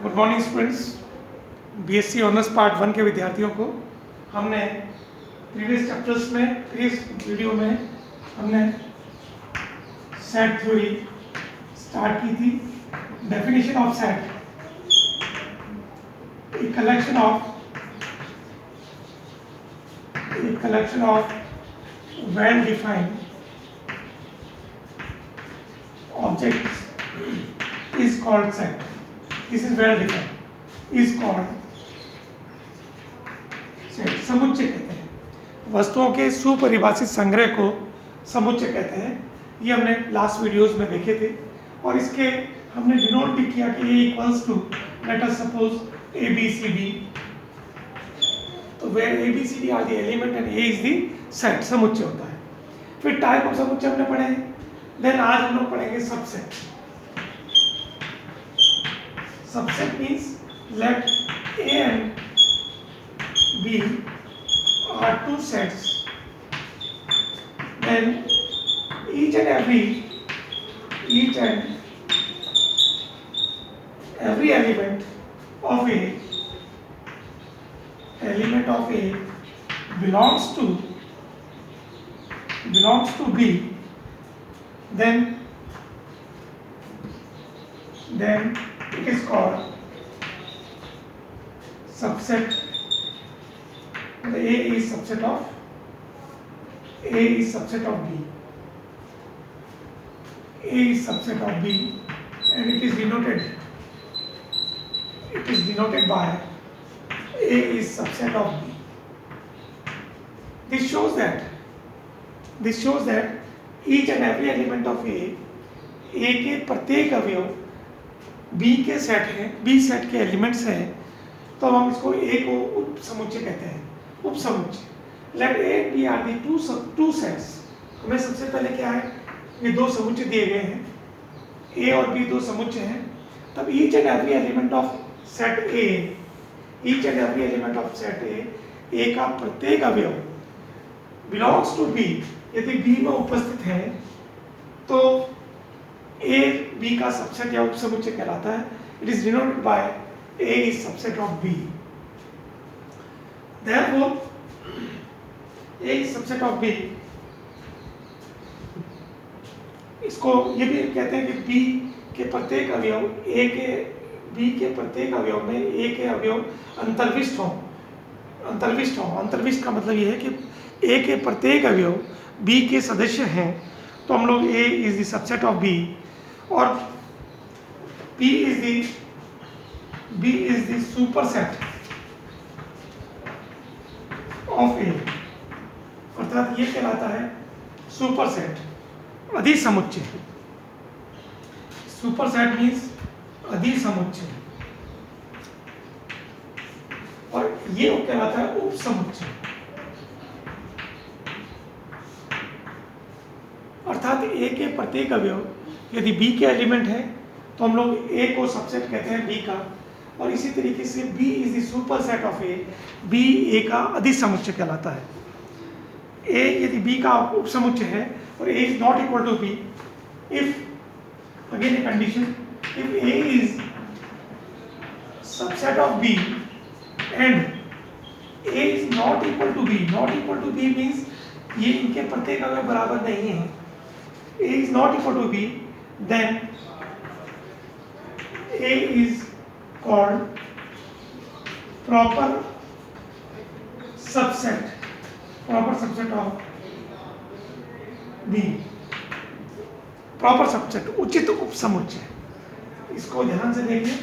Good morning students. BSc honours part 1 के विद्यार्थियों को हमने प्रीवियस वीडियो में हमने सेट थ्योरी स्टार्ट की थी। Definition of set, a collection of well defined objects is called set. This is well defined, is called set. समुच्चय कहते हैं वस्तुओं के सुपरिभाषित संग्रह को समुच्चय कहते हैं। ये हमने लास्ट वीडियोस में देखे थे और इसके हमने डिनोट भी किया कि A equals to let us suppose ABCD, तो where ABCD are the element and A is the set, समुच्चय होता है। फिर टाइप ऑफ समुच्चय हमने पढ़े हैं। देन आज हम लोग पढ़ेंगे subset. Subset means let A and B are two sets, then each and every element of A belongs to B, then it is called subset. The A is subset of B. A is subset of B, and it is denoted by A is subset of B. This shows that each and every element of A के प्रत्येक अवयव B के set हैं, B set के elements हैं, तो हम इसको ए को उप समुच्चय कहते हैं, उप समुच्चय। Let A B are the two sets. हमें सबसे पहले क्या है, ये दो समुच्चय दिए गए हैं, ए और बी दो समुच्चय हैं। तब each and every element of set ए का प्रत्येक अवयव बिलोंग्स टू बी, यदि बी में उपस्थित है तो ए बी का सबसेट या उपसमुच्चय कहलाता है। It is denoted by A is subset of B. Therefore A is subset of B. इसको ये भी कहते हैं कि बी के प्रत्येक अवयव बी के प्रत्येक अवयव में ए के अवयव अंतर्विष्ट हो। अंतर्विष्ट का मतलब ये है कि ए के प्रत्येक अवयव बी के सदस्य हैं, तो हम लोग A is the subset of B और B is the superset of A, अर्थात ये कहलाता है सुपरसेट, अधिसमुच्चय। सुपरसेट मीन्स अधिसमुच्चय और ये कहलाता है उपसमुच्चय। अर्थात A के प्रत्येक अवयव यदि B के एलिमेंट है तो हम लोग A को सबसेट कहते हैं B का, और इसी तरीके से B is the superset of A, B A का अधिसमुच्चय कहलाता है। A यदि B का उपसमुच्चय है और A is not equal to B, if again A condition, if A is subset of B and A is not equal to B means ये इनके प्रत्येक अवयव बराबर नहीं है। A is not equal to B, then A is called proper subset of B, proper subset, उचित उपसमुच्चय। इसको ध्यान से देखिए,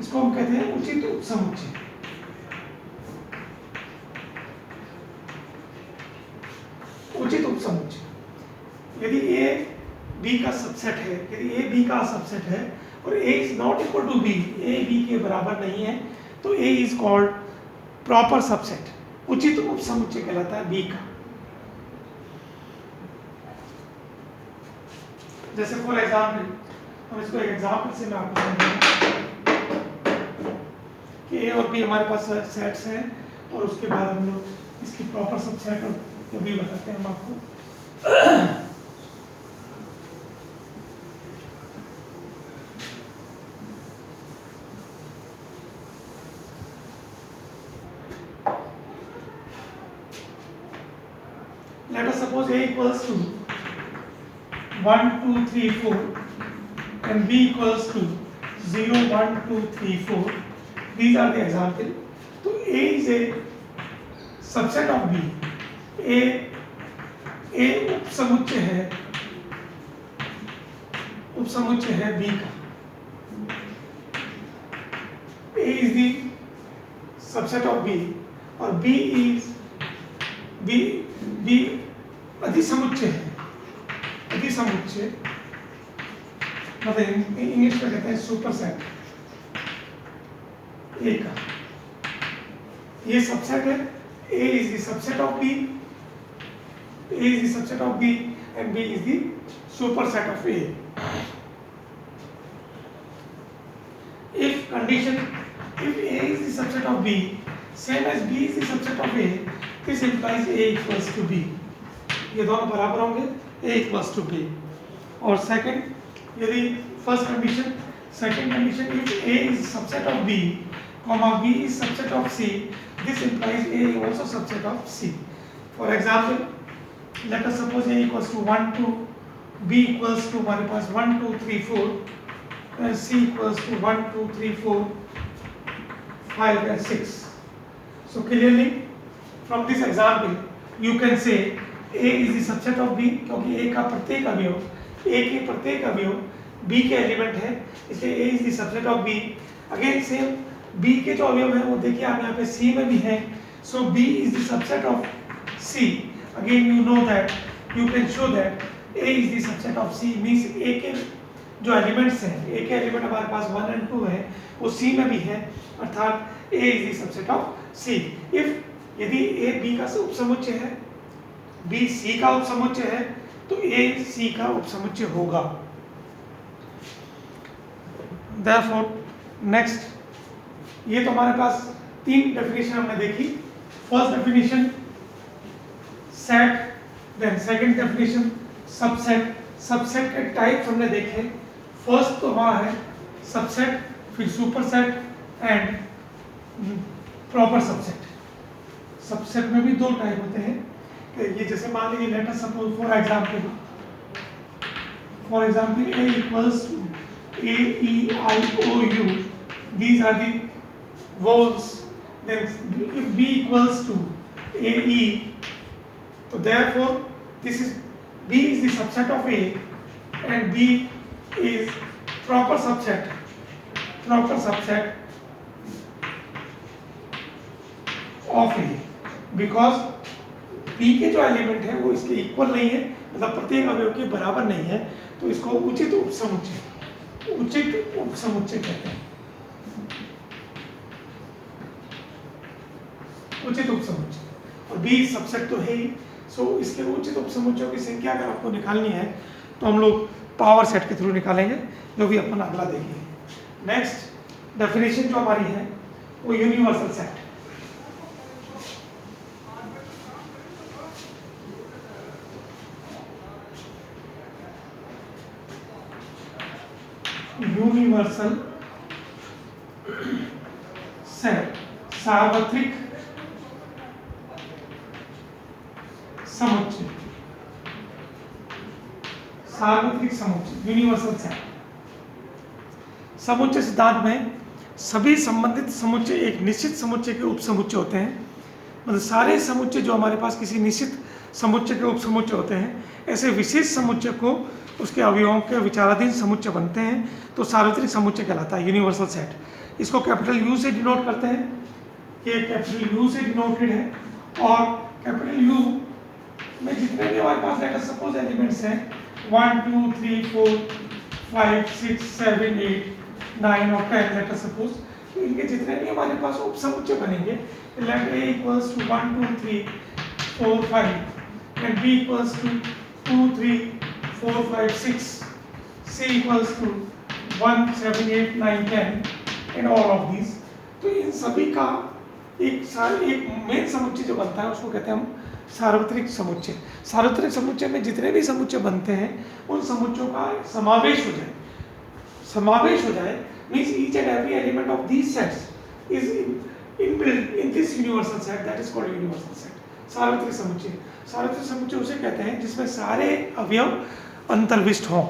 इसको हम कहते हैं उचित उपसमुच्चय। उचित उपसमुच्चय यदि A B का सबसेट है, यदि A B का सबसेट है और A is not equal to B, A B के बराबर नहीं है, तो A is called proper subset, उचित उपसमुच्चय कहलाता है B का। जैसे फॉर एग्जाम्पल, हम इसको एक एग्जाम्पल से मैं आपको समझाऊंगा कि A और B हमारे पास सेट्स हैं और उसके बाद हम लोग इसकी प्रॉपर सबसेट और जो भी बताते हैं हम आपको। let us suppose A equals to 1 2 3 4 and B equals to 0 1 2 3 4. These are the example. तो A is a subset of B. A उपसमुच्चय है B का. A is the subset of B और B अधिसमुच्चय है. अधिसमुच्चय मतलब इंग्लिश में कहते हैं सुपरसेट A का. ये सबसेट है. A is the subset of B. A is the subset of B and B is the superset of A. If A is the subset of B, same as B is the subset of A, this implies A equals to B. ये दोनों बराबर होंगे. A equals to B. और second यदि first condition, second condition if A is subset of B, B is subset of C, this implies A is also subset of C. For example, let us suppose A equals to 1 2, B equals to हमारे पास 1 2 3 4 and C equals to 1 2 3 4 5 and 6. So clearly from this example you can say A is the subset of B क्योंकि A का प्रत्येक अवयव, A के प्रत्येक अवयव B के element है, इसलिए A is the subset of B. Again same B के जो अवयव हैं वो देखिए आप यहाँ पे C में भी हैं. So B is the subset of C. Again you know that you can show that A is the subset of C means A के जो एलिमेंट्स हैं, A के एलिमेंट हमारे पास 1 and 2 है, वो C में भी है, अर्थात A is the subset of C. If यदि A B का उपसमुच्चय है, B C का उपसमुच्चय है, तो A C का उपसमुच्चय होगा. Therefore next, ये तो हमारे पास तीन डेफिनेशन हमने देखी. First definition set, then second definition subset. Subset के टाइप्स हमने देखे. फर्स्ट तो हमारा है सबसेट, फिर superset and proper subset. Subset में भी दो टाइप होते हैं. ये जैसे मान लीजिए late us suppose for example A equals to A E I O U. These are the vowels. Then if B equals to A E, so therefore this is B is the subset of A and B is proper subset of A because B के जो element है वो इसके equal नहीं है, मतलब प्रत्येक अवयव के बराबर नहीं है, तो इसको उचित उपसमुच्चय कहते हैं. उचित उपसमुच्चय. और B सबसेट तो है ही. सो इसके उचित उपसमुच्चयों की संख्या अगर आपको निकालनी है तो हम लोग पावर सेट के थ्रू निकालेंगे, जो भी अपन अगला देखेंगे. नेक्स्ट डेफिनेशन जो हमारी है वो यूनिवर्सल सेट. यूनिवर्सल सेट, सार्वत्रिक समुच्चय. सार्वत्रिक समुच्चय, यूनिवर्सल सेट. समुच्चय सिद्धांत में सभी संबंधित समुच्चय एक निश्चित समुच्चय के उपसमुच्चय होते हैं. मतलब सारे समुच्चय जो हमारे पास किसी निश्चित समुच्चय के उपसमुच्चय होते हैं, ऐसे विशेष समुच्चय को उसके अवयवों के विचाराधीन समुच्चय बनते हैं, तो सार्वत्रिक समुच्चय कहलाता है, यूनिवर्सल सेट. इसको कैपिटल यू से डिनोट करते हैं. ये कैपिटल यू से डिनोटेड है. और कैपिटल यू में जितने भी हमारे पास लेट अस सपोज एलिमेंट्स हैं 1 2 3 4 5 6 7 8 9 और 10 लेट अस सपोज, तो इनके जितने भी हमारे पास उपसमुच्चय बनेंगे, let A equals to 1 2 3 4 5 and B equals to 2 3 4 5 6, C equals to 1 7 8 9 10 and all of these. तो इन सभी का एक मेन समुच्चय जो बनता है उसको कहते हैं हम सार्वत्रिक समुच्चय. सार्वत्रिक समुच्चय में जितने भी समुच्चय बनते हैं उन समुच्चयों का समावेश हो जाए means each and every element of these sets is inbuilt in this universal set, that is called universal set. सार्वत्रिक समुच्चय। सार्वत्रिक समुच्चय उसे कहते हैं जिसमें सारे अवयव अंतर्विष्ट हों,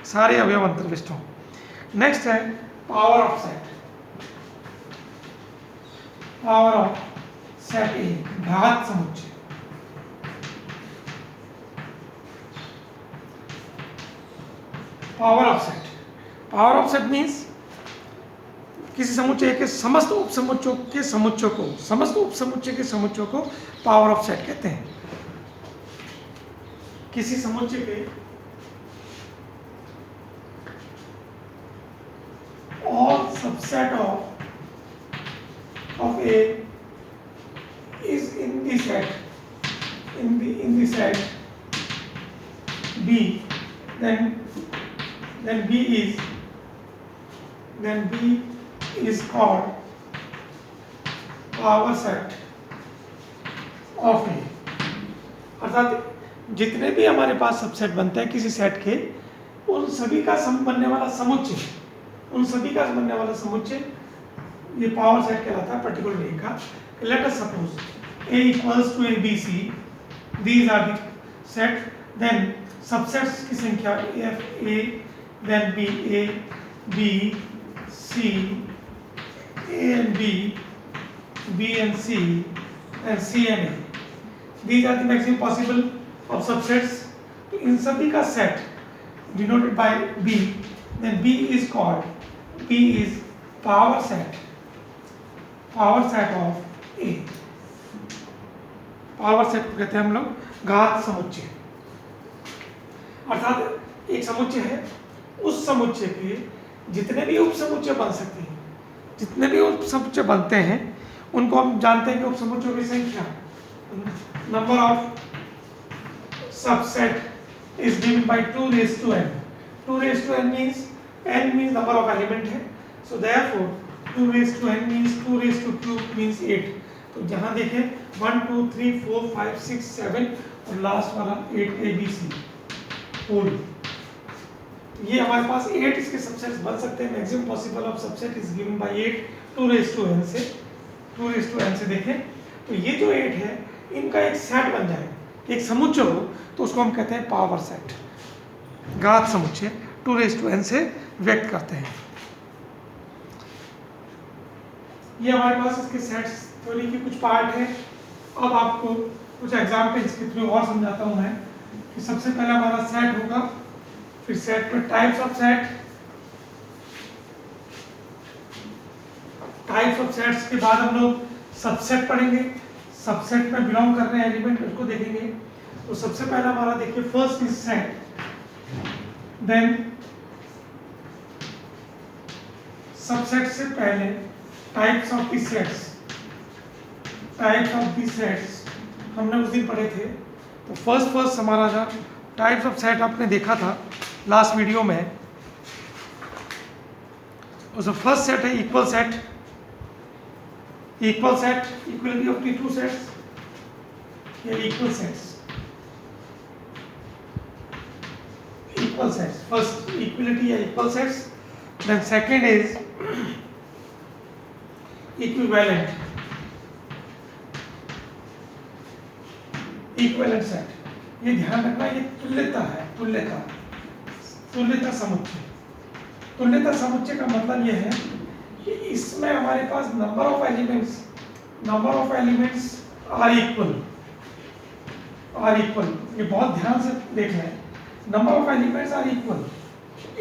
सारे अवयव अंतर्विष्ट हों। नेक्स्ट है power of set. Power of set ए, घात समुच्चय। Power of set, power of set means किसी समुच्चय के समस्त उपसमुच्चयों के समुच्चयों को, समस्त उपसमुच्चय के समुच्चयों को पावर ऑफ सेट कहते हैं। किसी समुच्चय के all subset of A is in the set, in the set B, then B is called power set of A। अर्थात जितने भी हमारे पास सबसेट बनते हैं किसी सेट के, उन सभी का बनने वाला समुच्चय, उन सभी का बनने वाला समुच्चय ये पावर सेट कहलाता है पर्टिकुलर ए का। Let us suppose A equals to ABC, these are the set, then subsets की संख्या F A, then B A, B C, A and B, B and C, and C and A. These are the maximum possible of subsets। तो इन सभी का set denoted by B, then B is called, B is power set of A। Power set को कहते हैं हम लोग घात समुच्चय। अर्थात एक समुच्चय है, उस समुच्चय के जितने भी उपसमुच्चय बन सकते हैं, जितने भी उपसमुच्चय बनते हैं उनको हम जानते हैं कि उपसमुच्चयों की संख्या, number of subset is given by 2 raised to n। 2 raised to n means number of element है, so therefore 2 raised to n means 2 raised to cube means 8। तो जहाँ देखें 1 2 3 4 5 6 7 और लास्ट वाला 8 ABC होल, ये हमारे पास 8 इसके सबसेट्स बन सकते हैं। Maximum possible of subset is given by 8, 2 raised to n से, 2 raised to n से देखें तो ये जो 8 है इनका एक सेट बन जाए, एक समुच्चय हो, तो उसको हम कहते हैं पावर सेट, घात समुच्चय। 2 raised to n से व्यक्त करते हैं। ये हमारे पास इसके सेट्स थ्योरी की कुछ पार्ट है। अब आपको कुछ एग्जाम्पल्स के थ्रू और समझाता हूँ मैं कि सबसे पहला हमारा सेट होगा, फिर सेट में types of set, types of sets के बाद हम लोग सबसेट पढ़ेंगे, सबसेट में बिलोंग कर रहे हैं एलिमेंट उसको देखेंगे। तो सबसे पहला हमारा देखिए first is set, then subset से पहले types of the sets, types of the sets हमने उस दिन पढ़े थे। तो फर्स्ट हमारा था टाइप्स ऑफ सेट, आपने देखा था लास्ट वीडियो में। तो फर्स्ट सेट है equal set, equal set, equality of the two sets, ये equal sets, equal sets, first equality या equal sets. Then second is equivalent, equivalent set. ये ध्यान रखना, ये तुल्यता है, तुल्यता समुच्चय। तुल्यता समुच्चय का मतलब ये है कि इसमें हमारे पास number of elements are equal. ये बहुत ध्यान से देखना है, number of elements are equal.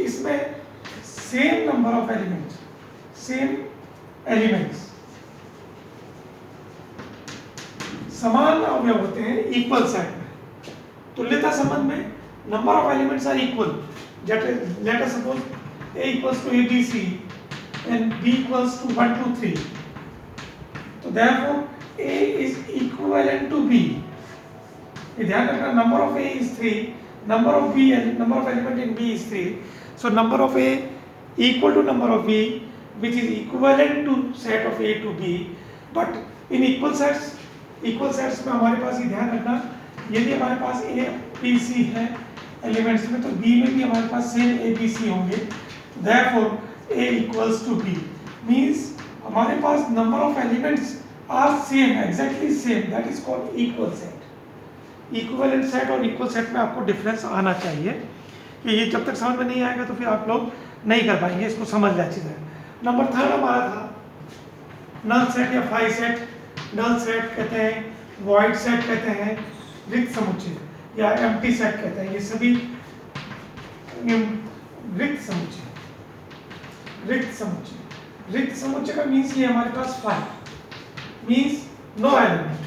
इसमें same number of elements, same elements, समान अवयव होते हैं इक्वल सेट में। तुल्यता संबंध में number of elements are equal. Let us suppose A equals to ABC and B equals to 1 2 3, तो therefore A is equivalent to B। ये ध्यान रखना, number of A is 3, number of B and number of element in B is 3, so number of A equal to number of B which is equivalent to set of A to B। but in equal sets में हमारे पास ये ध्यान रखना, यदि हमारे पास A B C है elements में, तो B में भी हमारे पास सेम A B C होंगे। therefore A equals to B means हमारे पास number of elements are same, exactly same, that is called equal set. Equivalent set और इक्वल सेट में आपको डिफरेंस आना चाहिए, कि ये जब तक समझ में नहीं आएगा तो फिर आप लोग नहीं कर पाएंगे, इसको समझ लें अच्छी तरह। नंबर 3 हमारा था नल सेट या फाई सेट। नल सेट कहते हैं, वॉइड सेट कहते हैं, रिक्त समुच्चय या एम्प्टी सेट कहते हैं, ये सभी रिक्त समुच्चय। रिक्त समुच्चय, रिक्त समुच्चय का मीन्स ये हमारे पास phi means no element,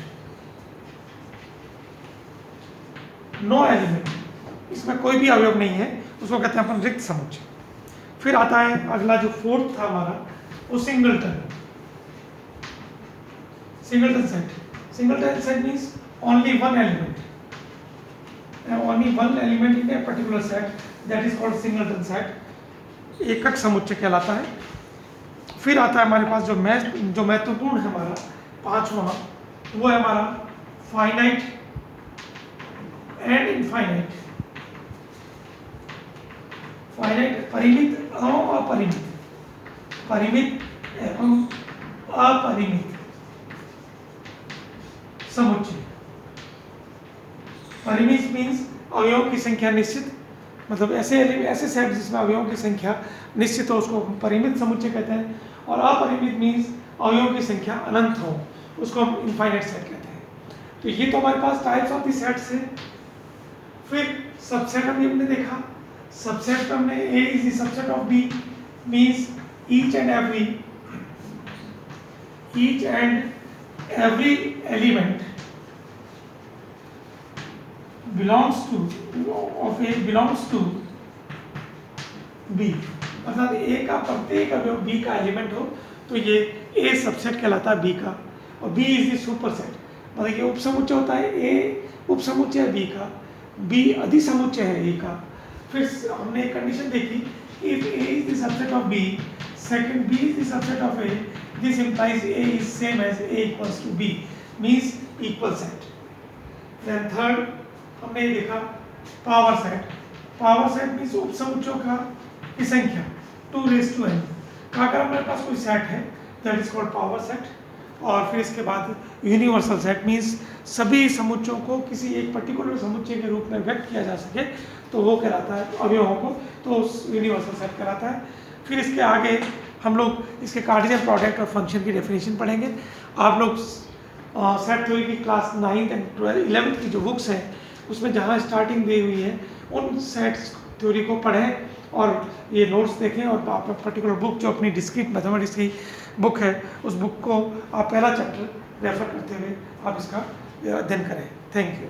no element, इसमें कोई भी अवयव नहीं है, उसको कहते हैं अपन रिक्त समुच्चय। फिर आता है अगला जो 4th था हमारा, वो singleton. Singleton set, singleton set means only one element, only one element in a particular set, that is called singleton set, एकक समुच्चय कहलाता है। फिर आता है हमारे पास जो महत्वपूर्ण है हमारा 5वां, वो है हमारा फाइनाइट एंड इनफाइनाइट। फाइनाइट परिमित एवं अपरिमित, परिमित एवं अपरिमित समुच्चय। परिमित मीन्स अवयवों की संख्या निश्चित, मतलब ऐसे सेट जिसमें अवयवों की संख्या निश्चित हो उसको परिमित समुच्चय कहते हैं। और अपरिमित मीन्स अवयवों की संख्या अनंत हो, उसको हम इनफाइनाइट सेट कहते हैं। तो ये तो हमारे पास टाइप्स ऑफ द सेट्स है। फिर सबसेट अभी हमने देखा, सबसेट में हमने A is the subset of B means each and every element belongs to of A belongs to B, मतलब A का प्रत्येक अवयव B का एलिमेंट हो तो ये A सबसेट कहलाता है B का, और B is the super set, मतलब ये उपसमुच्चय होता है। A उपसमुच्चय है B का, B अधिसमुच्चय है A का। फिर हमने एक कंडीशन देखी, if A is the subset of B, second B is the subset of A, this implies A is same as A equals to B, means equal set। then third हमने ये देखा power set. Power set means उपसमुच्चयों की संख्या 2n। अगर हमारे पास कोई सेट है that is called power set. और फिर इसके बाद यूनिवर्सल सेट मीन्स सभी समुच्चयों को किसी एक पर्टिकुलर समुच्चय के रूप में व्यक्त किया जा सके तो वो कहलाता है अवयवों को, तो यूनिवर्सल सेट कहलाता है। फिर इसके आगे हम लोग इसके कार्टेशियन प्रोडक्ट और फंक्शन की डेफिनेशन पढ़ेंगे। आप लोग सेट थ्योरी की क्लास 9th एंड 11th की जो बुक्स हैं उसमें जहाँ स्टार्टिंग दी हुई है उन सेट्स थ्योरी को पढ़ें और ये नोट्स देखें, और पर्टिकुलर बुक जो अपनी डिस्क्रीट मैथमेटिक्स की बुक है उस बुक को आप पहला चैप्टर रेफर करते हुए आप इसका अध्ययन करें। Thank you.